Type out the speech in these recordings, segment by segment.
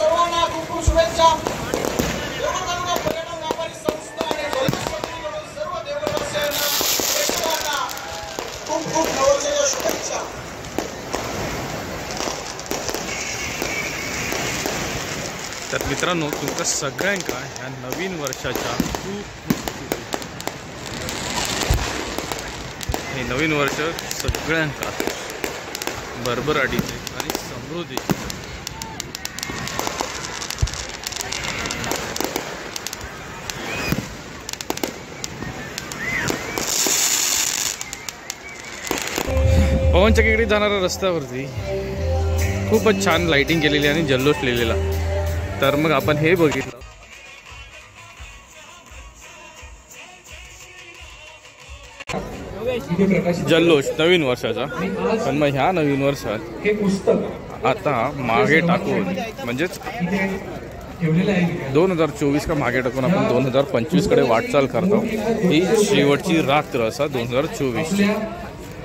सर्वांना खूप खूप शुभेच्छा. पर्यटन व्यापारी संस्था आणि सर्व देववासियांना खूप खूप नववर्षाच्या शुभेच्छा. तर मित्रांनो, तुमच्या सगळ्यांका ह्या नवीन वर्षाच्या हे नवीन वर्ष सगळ्यांका भरभराटीचे आणि समृद्धीचे पवनचक्कीकडे जाणाऱ्या रस्त्यावरती खूपच छान लाइटिंग केलेली आणि जल्लोष लिहिलेला. तर मग आपण हे बघितलं. जल्लोष नवीन वर्षाचा. पण मग ह्या नवीन वर्षात आता मागे टाकून म्हणजेच 2024 का मागे टाकून आपण 2025 कडे वाटचाल करतो. ही शेवटची रात्र असा 2024.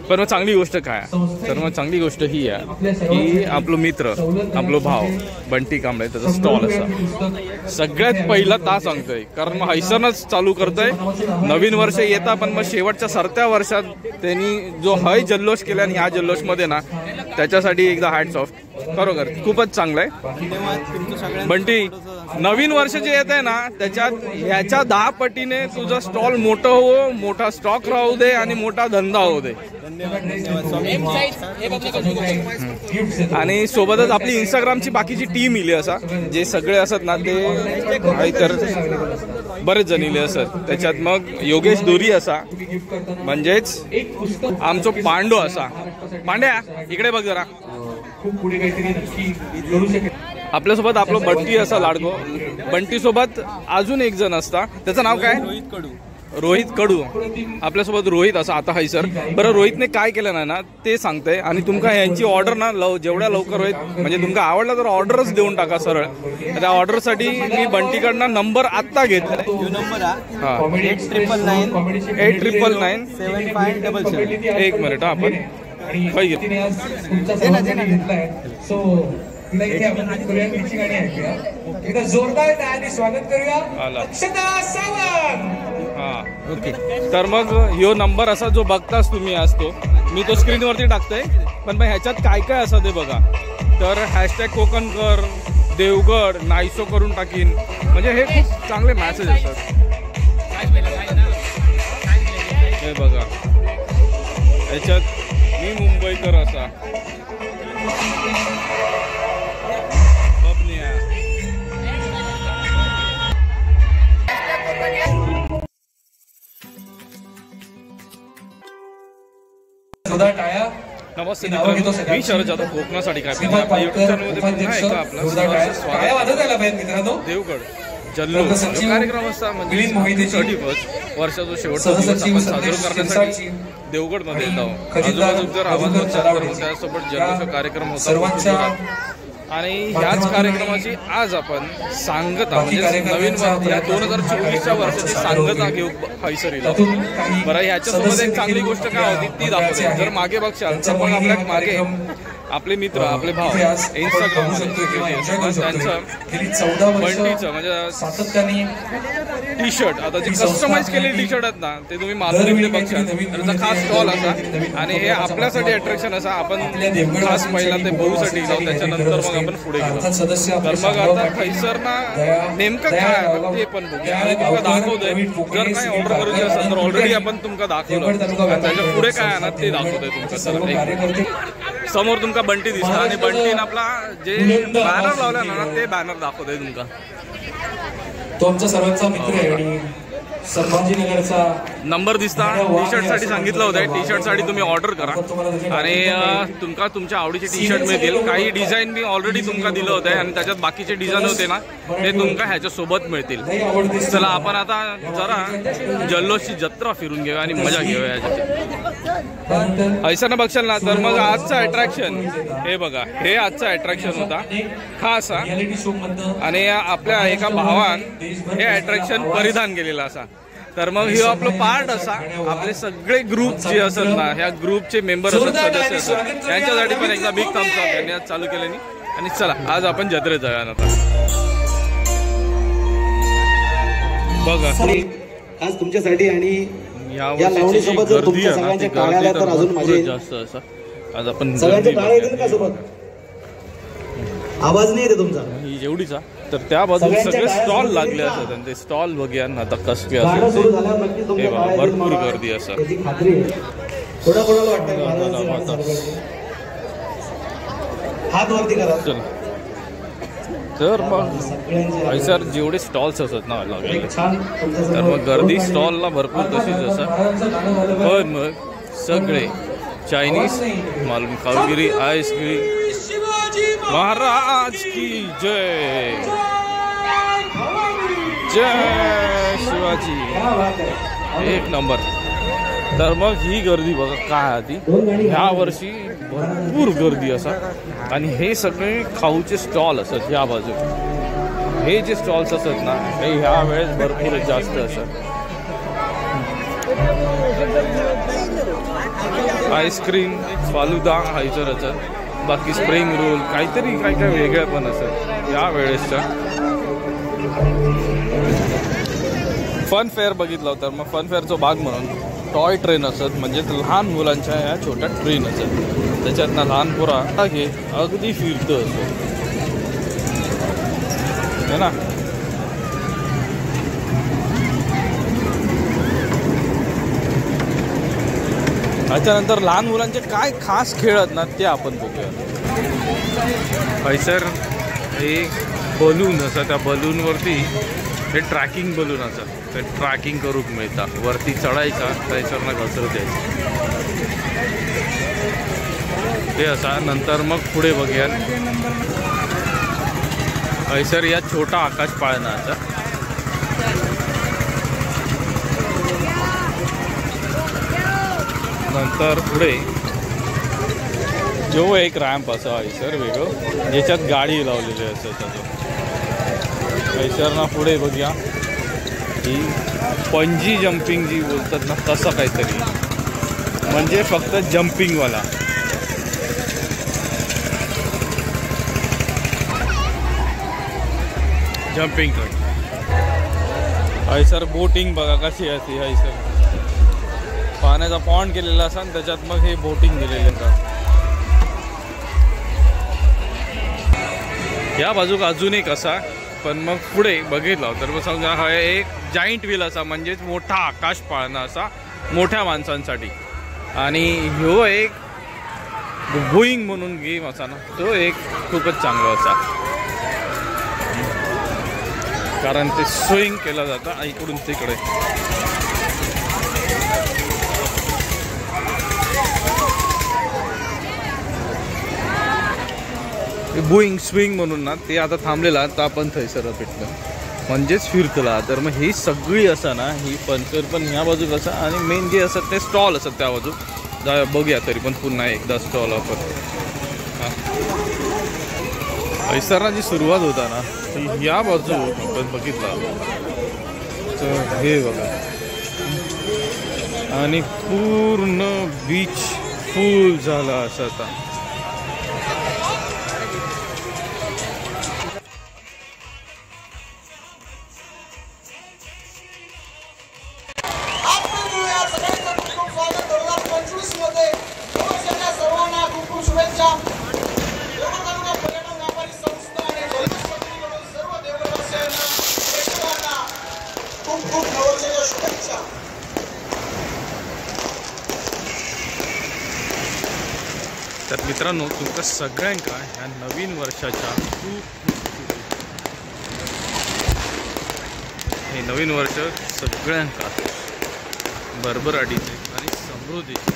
पण मग चांगली गोष्ट काय, तर मग चांगली गोष्ट ही आहे की आपलं मित्र, आपलं भाव बंटी कांबळे त्याचा स्टॉल असा सगळ्यात पहिला ता सांगतोय. कारण मग हैसनच चालू करतोय. नवीन वर्ष येता पण मग शेवटच्या सरत्या वर्षात त्यांनी जो हय जल्लोष केला आणि ह्या जल्लोषमध्ये ना त्याच्यासाठी एकदा हॅट्स ऑफ. बरोबर, खूपच चांगलं आहे बंटी. नवीन वर्ष जे येत आहे ना त्याच्यात ह्याच्या 10 पटीने तुझा स्टॉल मोठं हो, मोठा स्टॉक राहू दे आणि मोठा धंदा होऊ दे. आणि सोबतच आपली इंस्टाग्रामची बाकीची टीम इली असा जे सगळे असत ना ते तर बरेच जण इले असत. त्याच्यात मग योगेश दोरी असा म्हणजेच आमचो पांडू असा. पांड्या इकडे बघ जरा. आपल्यासोबत आपलं बंटी असा लाडको. बंटी सोबत अजून एक जण असता, त्याचं नाव काय? रोहित कडू. आपल्यासोबत रोहित असा आता हाय सर. बरं, रोहितने काय केलं नाही ना ते सांगतंय. आणि तुमका यांची ऑर्डर ना जेवढ्या लवकर होईल म्हणजे तुमका आवडला तर ऑर्डरच देऊन टाका सरळ. त्या ऑर्डरसाठी मी बंटीकडनं नंबर आत्ता घेतलाय. हां, 8999 एक मिनिट आपण काही घेतो. जोरदार स्वागत करूया. हां, ओके. तर मग ह्यो नंबर असा जो बघताच तुम्ही असतो मी तो स्क्रीनवरती टाकतोय. पण मग ह्याच्यात काय काय असं ते बघा. तर हॅशटॅग कोकणकर देवगड नाईसो करून टाकीन. म्हणजे हे खूप चांगले मॅसेज असतात. हे बघा, ह्याच्यात मी मुंबईकर असा नमस्ते मित्रांनो, मी शरद जाधव कोकणासाठी काय आपल्या युट्यूब चॅनलमध्ये पुन्हा एकदा आपलं स्वागत. देवगड जल्लोष कार्यक्रम असता म्हणजे 31 वर्षाचा शेवटचा दिवस आपण साजरा करण्यासाठी देवगडमध्ये येत आहोत. आजूबाजूला जर आवाज त्यासोबत जल्लोष कार्यक्रम होता. आणि ह्याच कार्यक्रमाची आज आपण सांगता म्हणजे नवीन 2024च्या वर्षाची सांगता घेऊ हैसरीला. बरं, ह्याच्यासोबत एक चांगली गोष्ट काय होती ती दाखवते. जर मागे बघशाल तर मग आपल्या मागे आपले मित्र, आपले भाव इंस्टाग्राम त्यांचं बंटीचं म्हणजे टी शर्ट, आता जे कस्टमाइज केलेले टी शर्ट आहेत ना ते तुम्ही माधुरीमध्ये बघशाल. त्याचा खास स्टॉल असा आणि हे आपल्यासाठी अट्रॅक्शन असा. आपण खास पहिला ते बघूसाठी जाऊ, त्याच्यानंतर मग आपण पुढे गेलो. तर मग आता खैसर ना नेमकं काय ते पण बघूया आणि तुमका दाखवतोय. जर काही ऑर्डर करूचे असेल तर ऑलरेडी आपण तुमका दाखवलं. त्याच्या पुढे काय आहे ना ते दाखवतोय तुमचं. सर समोर तुमका बंटी दिसता आणि बंटीन आपला जे बॅनर लावला ना ते बॅनर दाखवतोय तुमका. तो आमचा सर्वांचा मित्र आहे आणि संभाजीनगरचा नंबर दिसता. टी शर्ट साठी सांगितलं होतं. टी शर्ट साठी तुम्ही ऑर्डर करा आणि तुमका तुमच्या आवडीचे टी शर्ट मिळतील. काही डिझाईन मी ऑलरेडी तुमका दिलं होतं आणि त्याच्यात बाकीचे डिझाईन होते ना ते तुमका ह्याच्या सोबत मिळतील. चला आपण आता जरा जल्लोषची जत्रा फिरून घेऊया आणि मजा घेऊया याच्यात. ऐसा ना बघशाल ना तर मग आजचा अट्रॅक्शन हे बघा. हे आजचा अट्रॅक्शन होता खास. आणि आपल्या एका भावान हे अट्रॅक्शन परिधान केलेलं असा. तर मग हे आपलं पार्ट असा आपले सगळे ग्रुप जे असत ना ह्या ग्रुपचे मेंबर असत सदस्य असतात त्यांच्यासाठी पण एकदा बिग थम्स अप यांनी आज चालू केल्याने. आणि चला आज आपण जत्रेत जाऊया आता. बघा आज तुमच्यासाठी आणि या लावणीसोबत जर तुमच्या सगळ्यांच्या टाळ्या आल्या तर अजून मजा येईल. जास्त असा आज आपण सगळ्यांच्या टाळ्या येतील का सोबत? आवाज नाही येते तुमचा ही जेवढीचा. तर त्या बाजूला सगळे स्टॉल लागले असतात आणि ते स्टॉल बघूया ना आता कसले असेल ते भरपूर गर्दी असं. हात वरती करा. तर मग सर जेवढे स्टॉल्स असत ना लागले तर मग गर्दी स्टॉलला भरपूर तशीच असत. पण मग सगळे चायनीज मालूम कालगिरी आईस्क्रीम महाराज की जय जय शिवाजी एक नंबर. तर मग ही गर्दी बघा काय आधी ह्या वर्षी भरपूर गर्दी असा. आणि हे सगळे खाऊचे स्टॉल असत ह्या बाजू. हे जे स्टॉल्स असत ना हे ह्या वेळेस भरपूर जास्त असत. आईस्क्रीम फालुदा हायसर असत. बाकी स्प्रिंग रोल काहीतरी काय काय वेगळ्या पण असत या वेळेसच्या. फन फेअर बघितला होता. मग फन फेअरचा भाग म्हणून टॉय ट्रेन असत म्हणजे लहान मुलांच्या ह्या छोट्या ट्रेन असत त्याच्यातनं लहान पोरा हे अगदी फिरतं असत है ना. त्याच्यानंतर लहान मुलांचे काय खास खेळ आहेत ना ते आपण बघूया. सर हे बलून असं त्या बलूनवरती हे ट्रॅकिंग बलून असं ते ट्रॅकिंग करूक मिळतात. वरती चढायचा त्याच्यावरनं घसरत द्यायचं ते असा. नंतर मग पुढे बघूया सर या छोटा आकाश पाळणाचा. नंतर पुढे जो एक रॅम्प असा आहे सर वेगळं ज्याच्यात गाडी लावलेली असते सर ना. पुढे बघूया ही पंजी जम्पिंग जी बोलतात ना तसं काहीतरी म्हणजे फक्त जम्पिंगवाला. जम्पिंग आहे सर. बोटिंग बघा कशी असते आहे सर. पाण्याचा पॉन्ड केलेला असा आणि त्याच्यात मग हे बोटिंग दिलेले असतात. या बाजूक अजून एक असा पण मग पुढे बघितलं तर मग समजा हा एक जाईंट व्हील असा म्हणजेच मोठा आकाश पाळणा असा मोठ्या माणसांसाठी. आणि ह्यो एक बोईंग म्हणून गेम असा ना तो एक खूपच चांगला असा कारण ते स्विंग केलं जातं इकडून तिकडे. बोईंग स्विंग म्हणून ना ते आता थांबलेला तर आपण थंयसर भेटलं म्हणजेच फिरतला. तर मग ही सगळी असं ना ही पंचर पण ह्या बाजूक असा आणि मेन जे असतात ते स्टॉल असतात त्या बाजूक जा बघूया तरी पण पुन्हा एकदा स्टॉल आपण. हैसरना जी सुरुवात होता ना ती या बाजू आपण बघितला तर हे बघा आणि पूर्ण बीच फुल झाला असं आता. तर मित्रांनो तुमच्या सगळ्यांका ह्या नवीन वर्षाच्या हे नवीन वर्ष सगळ्यांका भरभराटीचे आणि समृद्धीचे.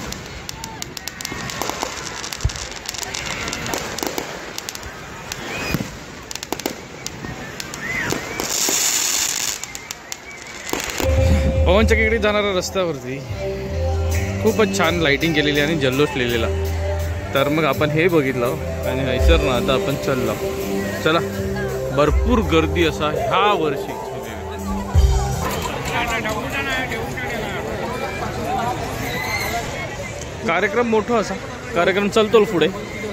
पवनचक्कीकडे जाणाऱ्या रस्त्यावरती खूपच छान लाइटिंग केलेली आणि जल्लोष लिहिलेला. तर मग आपण हे बघितलं आणि हैसर ना आता आपण चाललो. चला भरपूर गर्दी असा ह्या वर्षी. कार्यक्रम मोठा असा कार्यक्रम चालतो पुढे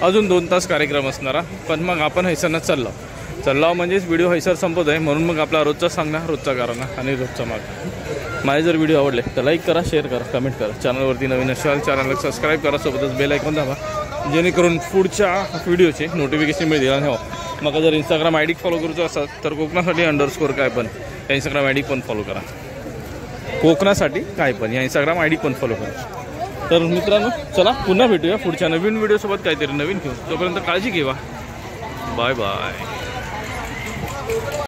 अजून 2 तास कार्यक्रम असणारा. पण मग आपण हैसरनं चाललो म्हणजेच व्हिडिओ हैसर संपत आहे. म्हणून मग आपला रोजचा सांगणार, रोजचा गाणं आणि रोजचा माग. माझे जर व्हिडिओ आवडले तर लाईक करा, शेअर करा, कमेंट करा. चॅनलवरती नवीन असाल चॅनलला सबस्क्राईब करा, सोबतच बेल आयकॉन दाबा जेणेकरून पुढच्या व्हिडिओचे नोटिफिकेशन मिळतील. आणि हो मग जर इंस्टाग्राम आय डी फॉलो करूचं असाल तर कोकणासाठी _ काय पण या इंस्टाग्राम आय डी पण फॉलो करा. कोकणासाठी काय पण या इंस्टाग्राम आय डी पण फॉलो करा. तर मित्रांनो चला पुन्हा भेटूया पुढच्या नवीन व्हिडिओसोबत काहीतरी नवीन घेऊन. तोपर्यंत काळजी घेवा. Bye bye.